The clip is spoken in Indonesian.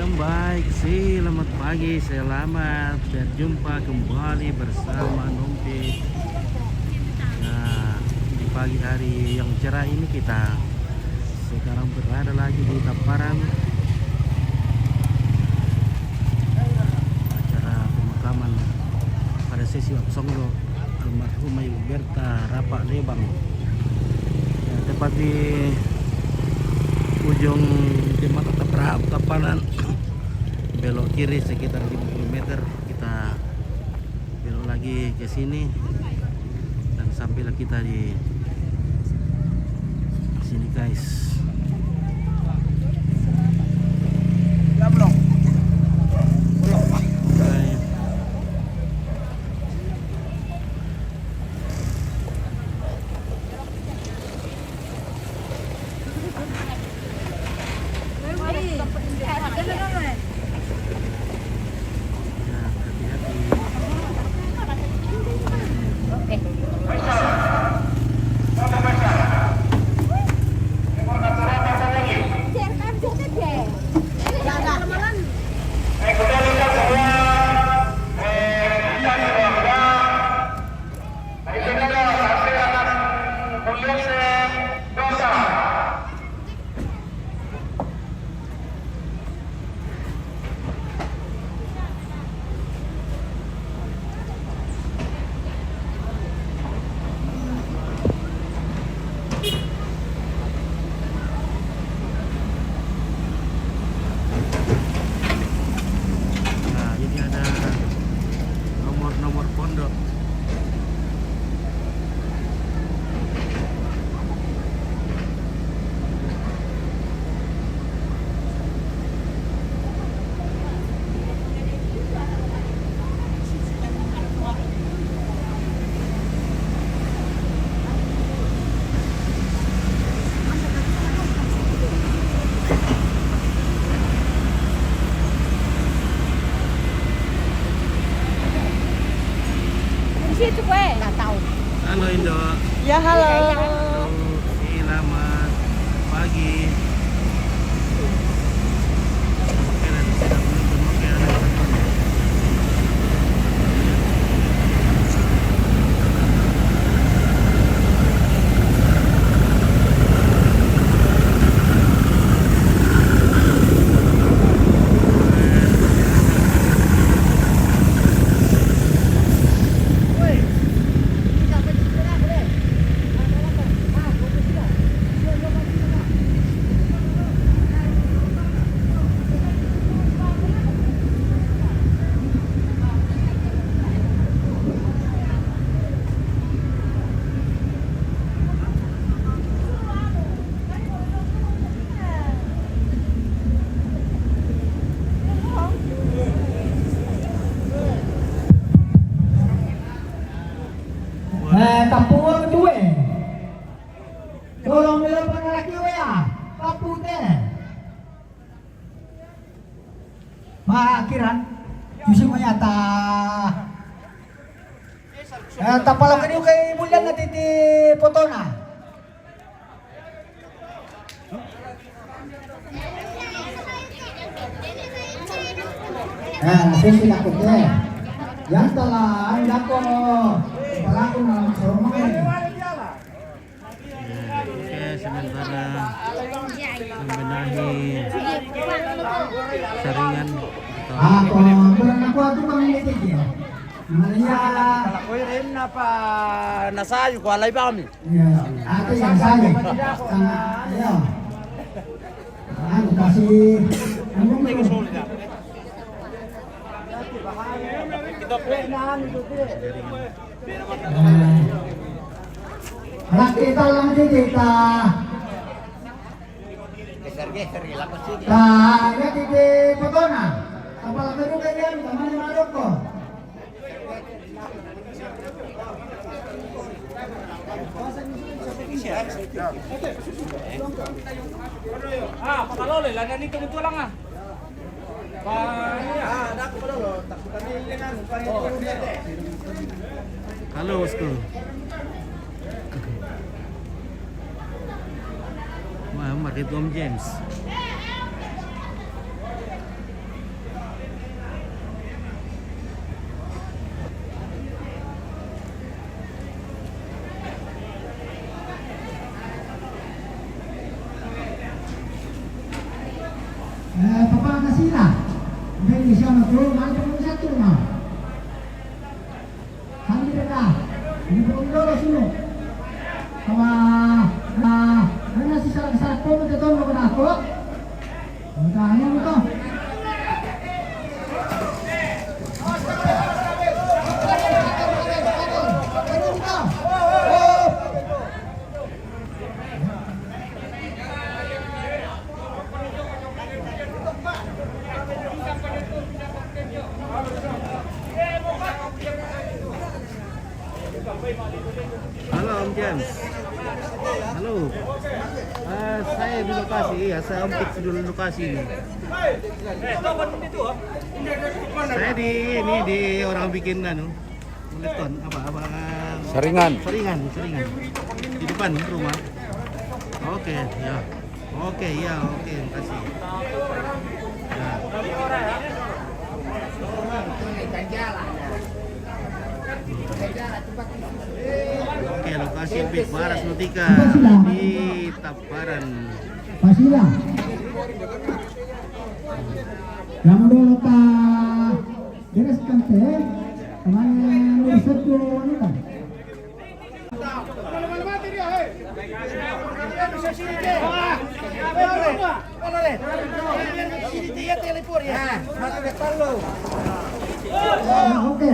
Welcome back, selamat pagi, selamat berjumpa kembali bersama Nompi. Nah, di pagi hari yang cerah ini kita sekarang berada lagi di Tamparan. Acara pemakaman pada sesi Waksonglo almarhumah Ibu Berta Rapak Lebang. Ya, tepat di ujung jembatan Tamparan, belok kiri sekitar 50 meter, kita belok lagi ke sini dan sampailah kita di sini guys. Ya belum. Situ gue nggak tahu. Halo Indo. Ya halo. Halo, selamat pagi. Oke, nanti sedang menonton. Oke, ada yang nonton ya. Tampung tuwe. Tolong bilang pengalaki we ya. Tampung teh. Makkiran. Yusi manyata. Tapalok ini kay Mulyan na titi potona. Sesi lakot eh. Yang telah lakot. Pelaku dalam sorong ini. Oke, sementara membenahi saringan Aku tuh pemilik ya. Namanya Kalau ini apa nasayu ko alay ba kami? ya, aku yang saya. Ya. Aku kasih anak kita lang kita. Geser-geser lapas sini. Nah, ya di Potona. Kapal baru kalian teman Maroko. Pakalole lang nito dito lang ah. Ada aku dulu, takut kami dengan halo bosku. Muhammad itu Om James. Papa Nasira. Dari siapa tuh? Mana pun satu mah. Kami dah. Ini pun dulu sini. Mana sih salah pun itu tuh mau aku. Makanya itu. Halo Om James. Halo. Saya di lokasi ya, saya Om Kits dulu lokasi ini. Saya di orang bikin meleton apa Saringan. Saringan. Di depan rumah. Oke, ya. Oke, makasih. Ya. Oke, lokasi Pit Baras Nutika di Taparan. Pasila. Yang dulu Pak bereskan teh. Kemarin riset dulu anu kan. Oke.